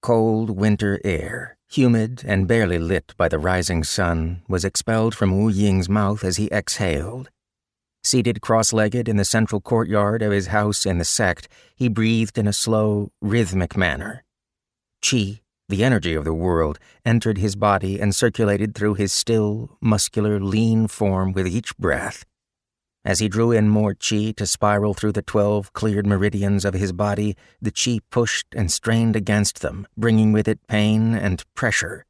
Cold winter air, humid and barely lit by the rising sun, was expelled from Wu Ying's mouth as he exhaled. Seated cross-legged in the central courtyard of his house in the sect, he breathed in a slow, rhythmic manner. Qi, the energy of the world, entered his body and circulated through his still, muscular, lean form with each breath. As he drew in more qi to spiral through the 12 cleared meridians of his body, the qi pushed and strained against them, bringing with it pain and pressure.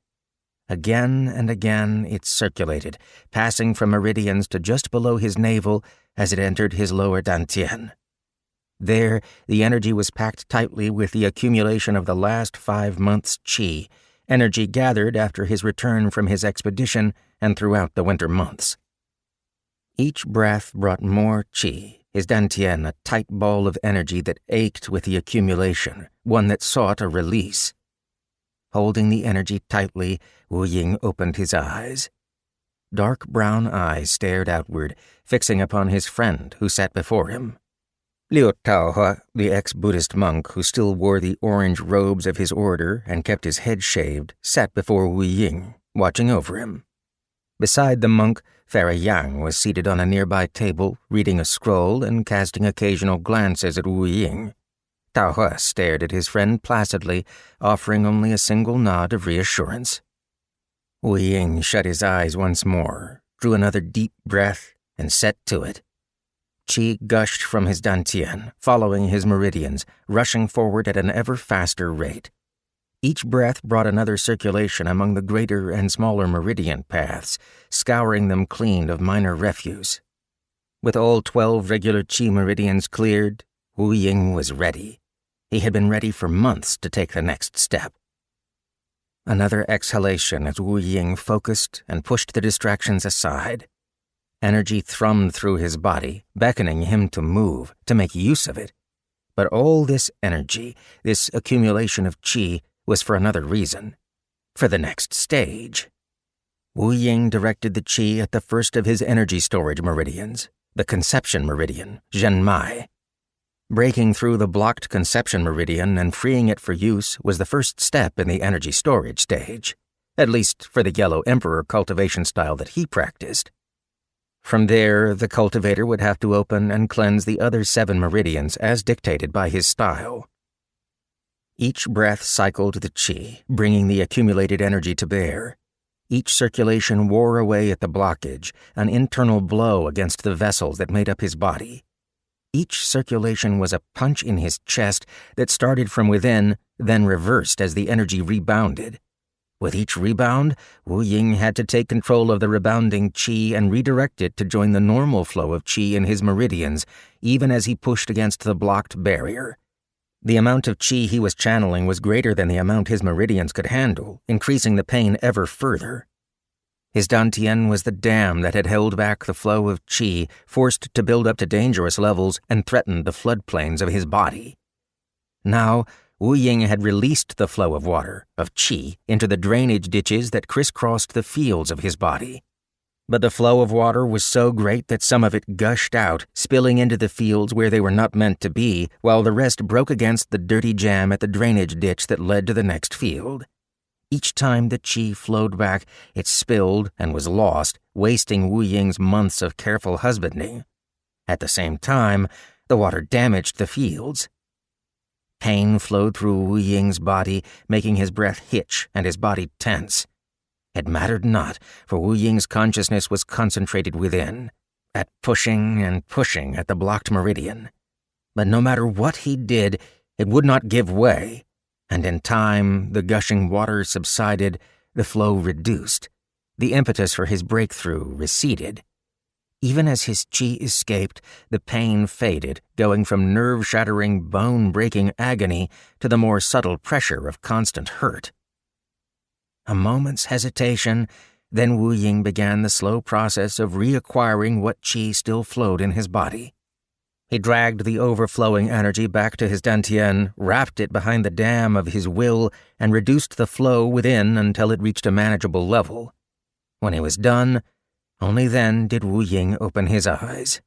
Again and again it circulated, passing from meridians to just below his navel as it entered his lower dantian. There, the energy was packed tightly with the accumulation of the last 5 months' qi, energy gathered after his return from his expedition and throughout the winter months. Each breath brought more qi, his dantian a tight ball of energy that ached with the accumulation, one that sought a release. Holding the energy tightly, Wu Ying opened his eyes. Dark brown eyes stared outward, fixing upon his friend who sat before him. Liu Taohua, the ex-Buddhist monk who still wore the orange robes of his order and kept his head shaved, sat before Wu Ying, watching over him. Beside the monk, Farah Yang was seated on a nearby table, reading a scroll and casting occasional glances at Wu Ying. Taohua stared at his friend placidly, offering only a single nod of reassurance. Wu Ying shut his eyes once more, drew another deep breath, and set to it. Qi gushed from his dantian, following his meridians, rushing forward at an ever faster rate. Each breath brought another circulation among the greater and smaller meridian paths, scouring them clean of minor refuse. With all 12 regular qi meridians cleared, Wu Ying was ready. He had been ready for months to take the next step. Another exhalation as Wu Ying focused and pushed the distractions aside. Energy thrummed through his body, beckoning him to move, to make use of it. But all this energy, this accumulation of qi, was for another reason. For the next stage. Wu Ying directed the qi at the first of his energy storage meridians, the conception meridian, Zhenmai. Breaking through the blocked conception meridian and freeing it for use was the first step in the energy storage stage, at least for the Yellow Emperor cultivation style that he practiced. From there, the cultivator would have to open and cleanse the other 7 meridians as dictated by his style. Each breath cycled the qi, bringing the accumulated energy to bear. Each circulation wore away at the blockage, an internal blow against the vessels that made up his body. Each circulation was a punch in his chest that started from within, then reversed as the energy rebounded. With each rebound, Wu Ying had to take control of the rebounding qi and redirect it to join the normal flow of qi in his meridians, even as he pushed against the blocked barrier. The amount of qi he was channeling was greater than the amount his meridians could handle, increasing the pain ever further. His dantian was the dam that had held back the flow of qi, forced to build up to dangerous levels and threatened the floodplains of his body. Now, Wu Ying had released the flow of water, of qi, into the drainage ditches that crisscrossed the fields of his body. But the flow of water was so great that some of it gushed out, spilling into the fields where they were not meant to be, while the rest broke against the dirty jam at the drainage ditch that led to the next field. Each time the qi flowed back, it spilled and was lost, wasting Wu Ying's months of careful husbanding. At the same time, the water damaged the fields. Pain flowed through Wu Ying's body, making his breath hitch and his body tense. It mattered not, for Wu Ying's consciousness was concentrated within, at pushing and pushing at the blocked meridian. But no matter what he did, it would not give way, and in time the gushing water subsided, the flow reduced. The impetus for his breakthrough receded. Even as his qi escaped, the pain faded, going from nerve-shattering, bone-breaking agony to the more subtle pressure of constant hurt. A moment's hesitation, then Wu Ying began the slow process of reacquiring what qi still flowed in his body. He dragged the overflowing energy back to his dantian, wrapped it behind the dam of his will, and reduced the flow within until it reached a manageable level. When he was done, only then did Wu Ying open his eyes.